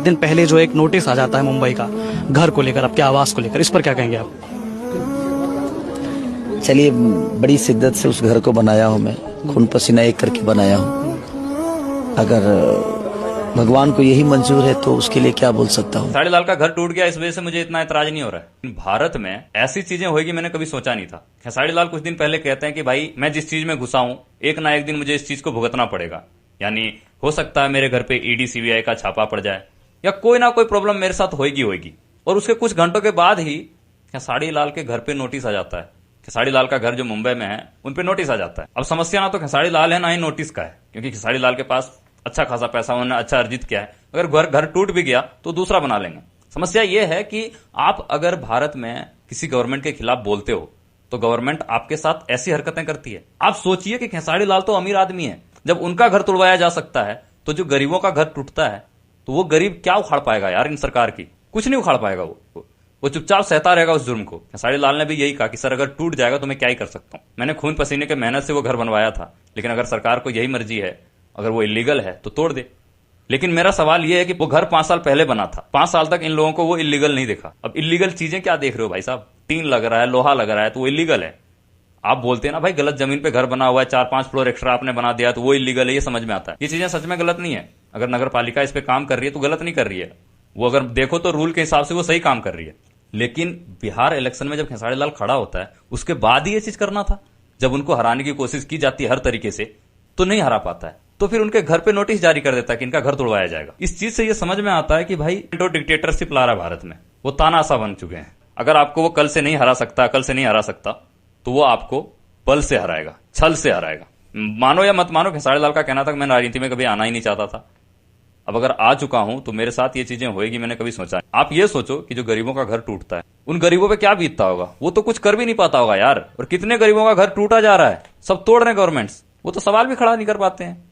दिन पहले जो एक नोटिस आ जाता है मुंबई का घर को लेकर, आपके आवास को लेकर, इस पर क्या कहेंगे आप? चलिए, बड़ी शिद्दत से उस घर को बनाया हूँ मैं, खून पसीना एक करके बनाया हूँ। अगर भगवान को यही मंजूर है तो उसके लिए क्या बोल सकता हूँ। खेसारी लाल का घर टूट गया, इस वजह से मुझे इतना एतराज नहीं हो रहा है। भारत में ऐसी चीजें होगी मैंने कभी सोचा नहीं था। खेसारी लाल कुछ दिन पहले कहते हैं कि भाई मैं जिस चीज में घुसा हूं, एक ना एक दिन मुझे इस चीज को भुगतना पड़ेगा। यानी हो सकता है मेरे घर पे ईडी सीबीआई का छापा पड़ जाए या कोई ना कोई प्रॉब्लम मेरे साथ होगी। और उसके कुछ घंटों के बाद ही खेसारी लाल के घर पे नोटिस आ जाता है। खेसारी लाल का घर जो मुंबई में है उन पे नोटिस आ जाता है। अब समस्या ना तो खेसारी लाल है ना ही नोटिस का है, क्योंकि खेसारी लाल के पास अच्छा खासा पैसा, उन्होंने अच्छा अर्जित किया है। अगर घर टूट भी गया तो दूसरा बना लेंगे। समस्या यह है कि आप अगर भारत में किसी गवर्नमेंट के खिलाफ बोलते हो तो गवर्नमेंट आपके साथ ऐसी हरकतें करती है। आप सोचिए कि खेसारी लाल तो अमीर आदमी है, जब उनका घर तोड़वाया जा सकता है तो जो गरीबों का घर टूटता है तो वो गरीब क्या उखाड़ पाएगा यार? इन सरकार की कुछ नहीं उखाड़ पाएगा। वो चुपचाप सहता रहेगा उस जुर्म को। खेसारी लाल ने भी यही कहा कि सर अगर टूट जाएगा तो मैं क्या ही कर सकता हूं, मैंने खून पसीने के मेहनत से वो घर बनवाया था, लेकिन अगर सरकार को यही मर्जी है, अगर वो इलीगल है तो तोड़ दे। लेकिन मेरा सवाल यह है कि वो घर 5 साल पहले बना था, 5 साल तक इन लोगों को वो इलीगल नहीं दिखा। अब इलीगल चीजें क्या देख रहे हो भाई साहब? टीन लग रहा है, लोहा लग रहा है तो वो इलीगल है। आप बोलते हैं ना भाई गलत जमीन पे घर बना हुआ है, 4-5 फ्लोर एक्स्ट्रा आपने बना दिया तो वो इलीगल है, ये समझ में आता है। ये चीजें सच में गलत नहीं है। अगर नगर पालिका इस पे काम कर रही है तो गलत नहीं कर रही है। वो अगर देखो तो रूल के हिसाब से वो सही काम कर रही है। लेकिन बिहार इलेक्शन में जब खेसारी लाल खड़ा होता है उसके बाद ही ये चीज करना था। जब उनको हराने की कोशिश की जाती है हर तरीके से तो नहीं हरा पाता है, तो फिर उनके घर पे नोटिस जारी कर देता है कि इनका घर तोड़वाया जाएगा। इस चीज से ये समझ में आता है कि भाई तो डिक्टेटरशिप ला रहा है भारत में, वो तानाशाह बन चुके हैं। अगर आपको वो कल से नहीं हरा सकता तो वो आपको बल से हराएगा, छल से हराएगा। मानो या मत मानो, खेसारी लाल का कहना था कि मैं राजनीति में कभी आना ही नहीं चाहता था। अब अगर आ चुका हूं तो मेरे साथ ये चीजें होएगी, मैंने कभी सोचा नहीं। आप ये सोचो कि जो गरीबों का घर टूटता है उन गरीबों पे क्या बीतता होगा। वो तो कुछ कर भी नहीं पाता होगा यार। और कितने गरीबों का घर टूटा जा रहा है, सब तोड़ रहे हैं गवर्नमेंट्स, वो तो सवाल भी खड़ा नहीं कर पाते हैं।